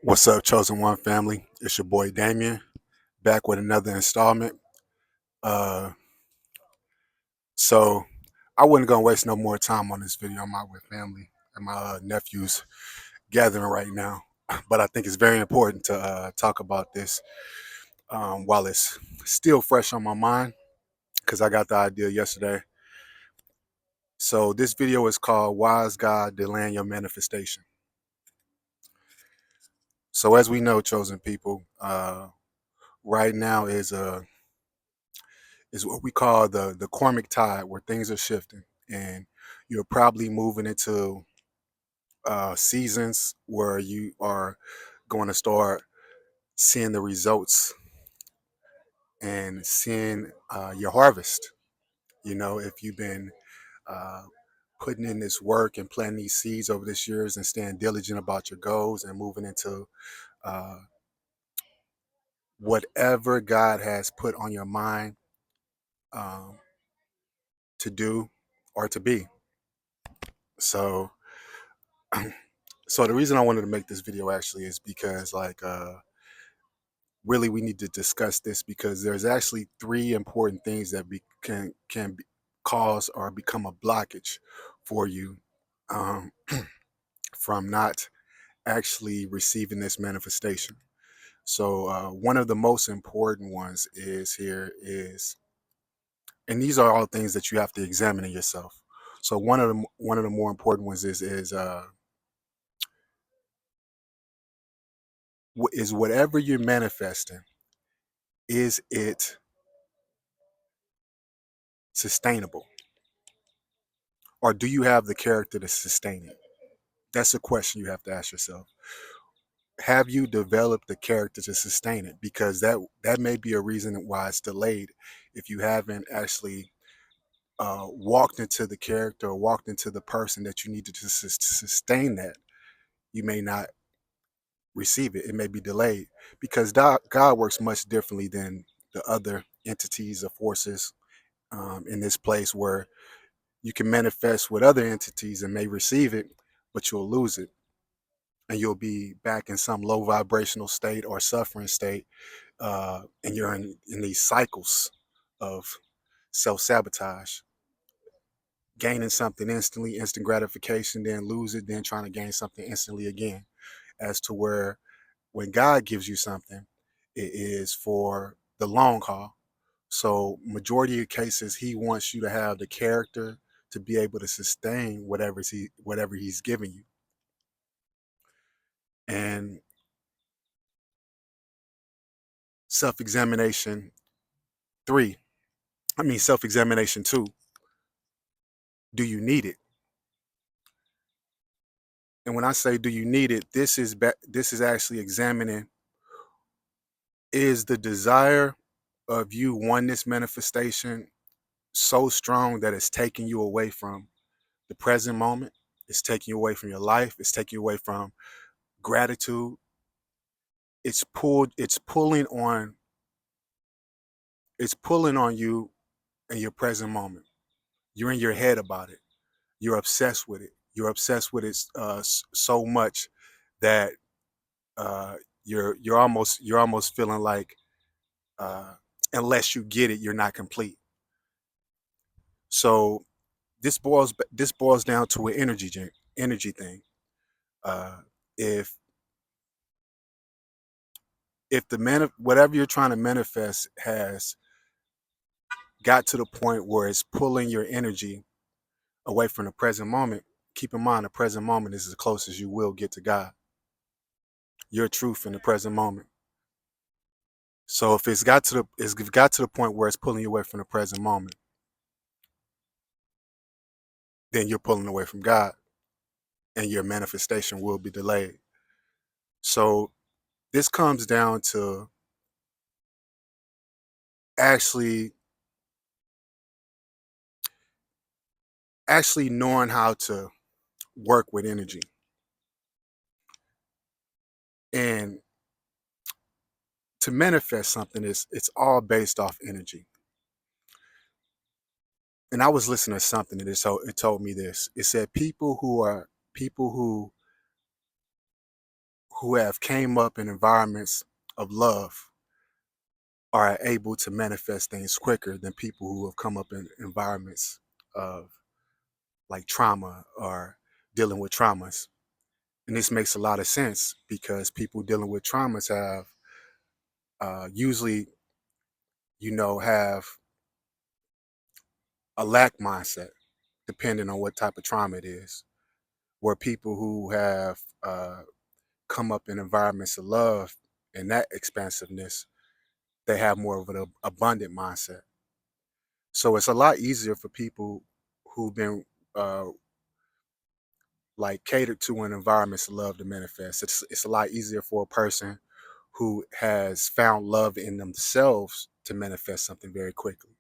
What's up, Chosen One family? It's your boy Damien, back with another installment. Uh, so I wasn't gonna waste no more time on this video. I'm out with family and my nephews gathering right now, but I think it's very important to talk about this while it's still fresh on my mind because I got the idea yesterday. So this video is called "Why is God Delaying Your Manifestation?" So as we know, chosen people, right now is what we call the karmic tide, where things are shifting, and you're probably moving into seasons where you are going to start seeing the results and seeing your harvest. You know, if you've been uh, putting in this work and planting these seeds over this years and staying diligent about your goals and moving into uh, whatever God has put on your mind um, to do or to be. So So the reason I wanted to make this video actually is because really we need to discuss this because there's actually three important things that cause or become a blockage for you um, from not actually receiving this manifestation. So one of the most important ones and these are all things that you have to examine in yourself. So one of the more important ones is whatever you're manifesting, is it sustainable, or do you have the character to sustain it? That's a question you have to ask yourself. Have you developed the character to sustain it? Because that may be a reason why it's delayed. If you haven't actually walked into the character or walked into the person that you needed to sustain that, you may not receive it. It may be delayed because God works much differently than the other entities or forces in this place, where you can manifest with other entities and may receive it, but you'll lose it. And you'll be back in some low vibrational state or suffering state. And you're in these cycles of self sabotage, gaining something instantly, instant gratification, then lose it, then trying to gain something instantly again. As to where when God gives you something, it is for the long haul. So majority of cases, he wants you to have the character to be able to sustain whatever he's giving you. And self-examination three, self-examination two, do you need it? And when I say do you need it, this is actually examining, is the desire of you want this manifestation so strong that it's taking you away from the present moment, it's taking you away from your life, it's taking you away from gratitude. It's pulling on you in your present moment. You're in your head about it. You're obsessed with it. You're obsessed with it so much that uh, you're almost feeling like uh, unless you get it, you're not complete. So this boils down to an energy thing. Uh, if if whatever you're trying to manifest has got to the point where it's pulling your energy away from the present moment, keep in mind the present moment is as close as you will get to God, your truth in the present moment. So if it's got to the point where it's pulling you away from the present moment, then you're pulling away from God, and your manifestation will be delayed. So this comes down to actually knowing how to work with energy. And to manifest something, it's all based off energy. And I was listening to something and it told me this. It said people who who have came up in environments of love are able to manifest things quicker than people who have come up in environments of like trauma or dealing with traumas. And this makes a lot of sense because people dealing with traumas have usually, have a lack mindset, depending on what type of trauma it is. Where people who have come up in environments of love and that expansiveness, they have more of an abundant mindset. So it's a lot easier for people who've been uh, like catered to in environments of love to manifest. It's a lot easier for a person who has found love in themselves to manifest something very quickly.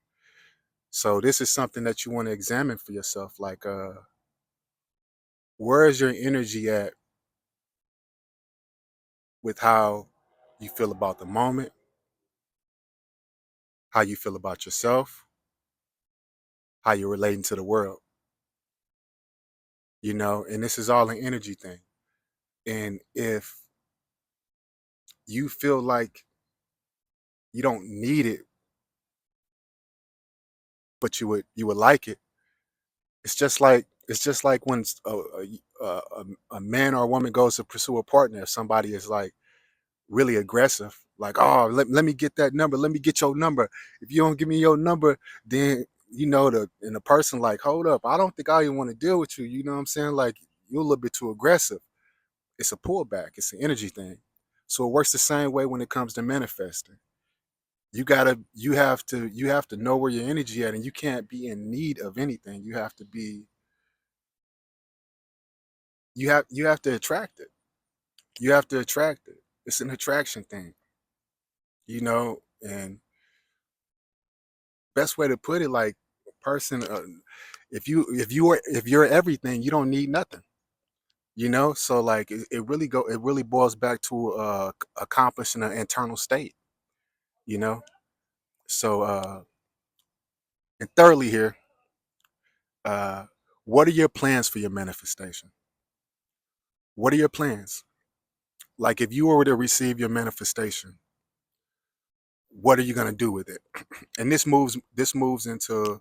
So this is something that you want to examine for yourself. Like, where is your energy at with how you feel about the moment, how you feel about yourself, how you're relating to the world, and this is all an energy thing. And if you feel like you don't need it, but you would like it, it's just like when a man or a woman goes to pursue a partner. If somebody is like really aggressive, like, oh, let me get that number, let me get your number. If you don't give me your number, then the person like, hold up, I don't think I even want to deal with you. You know what I'm saying? Like, you're a little bit too aggressive. It's a pullback. It's an energy thing. So it works the same way when it comes to manifesting. You have to know where your energy at, and you can't be in need of anything. You have to attract it. You have to attract it. It's an attraction thing, and best way to put it, like, a person, if you're everything, you don't need nothing. So like it really boils back to accomplishing an internal state. You know. So and thirdly here, uh, what are your plans for your manifestation? What are your plans? Like, if you were to receive your manifestation, what are you gonna do with it? And this moves into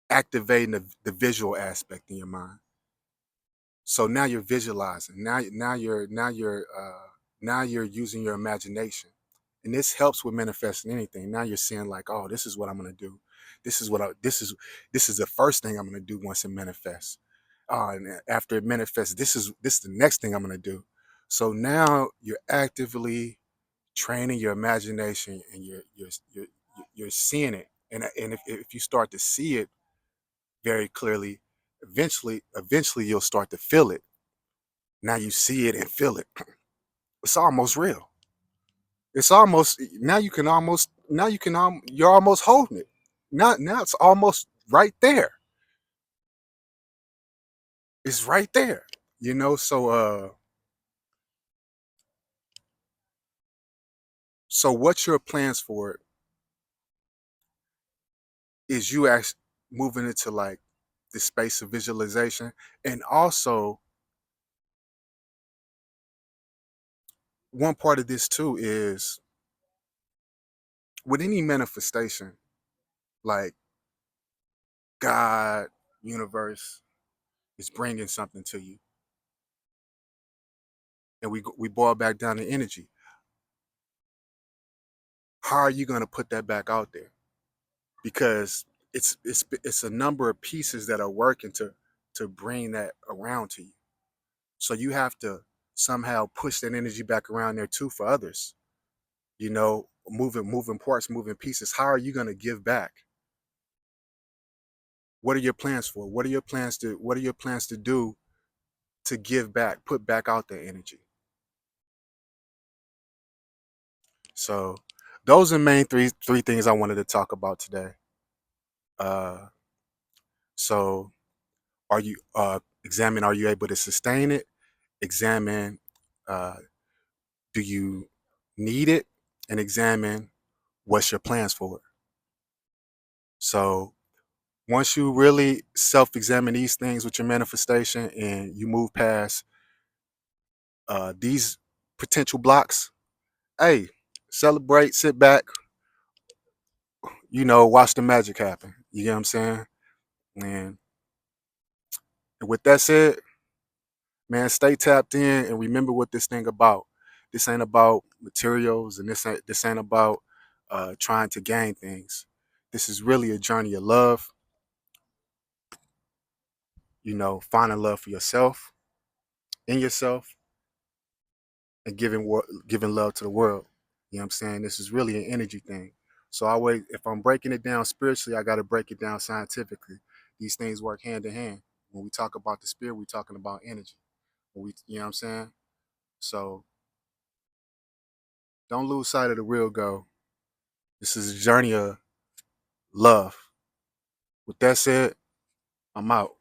activating the visual aspect in your mind. So now you're visualizing. Now you're using your imagination, and this helps with manifesting anything. Now you're saying like, oh, this is what I'm gonna do. This is the first thing I'm gonna do once it manifests. And after it manifests, this is the next thing I'm gonna do. So now you're actively training your imagination, and you're seeing it. And if you start to see it very clearly, eventually you'll start to feel it. Now you see it and feel it. It's almost real. It's almost you're almost holding it. Now it's almost right there. It's right there. So what's your plans for it is you actually moving into like the space of visualization. And also, one part of this too is with any manifestation, like, God, universe is bringing something to you, and we boil back down to energy. How are you going to put that back out there? Because it's a number of pieces that are working to bring that around to you. So you have to somehow push that energy back around there too for others. Moving parts, moving pieces. How are you going to give back? What are your plans for? What are your plans to do to give back, put back out that energy? So those are the main three things I wanted to talk about today. Uh, so examine, are you able to sustain it? Examine, uh, do you need it? And examine, what's your plans for it? So once you really self-examine these things with your manifestation, and you move past These potential blocks, hey, celebrate, sit back, watch the magic happen. You get what I'm saying? And with that said, man, stay tapped in and remember what this thing about. This ain't about materials, and this ain't about trying to gain things. This is really a journey of love. Finding love for yourself, in yourself, and giving love to the world. You know what I'm saying? This is really an energy thing. So always, if I'm breaking it down spiritually, I got to break it down scientifically. These things work hand in hand. When we talk about the spirit, we're talking about energy. You know what I'm saying? So don't lose sight of the real goal. This is a journey of love. With that said, I'm out.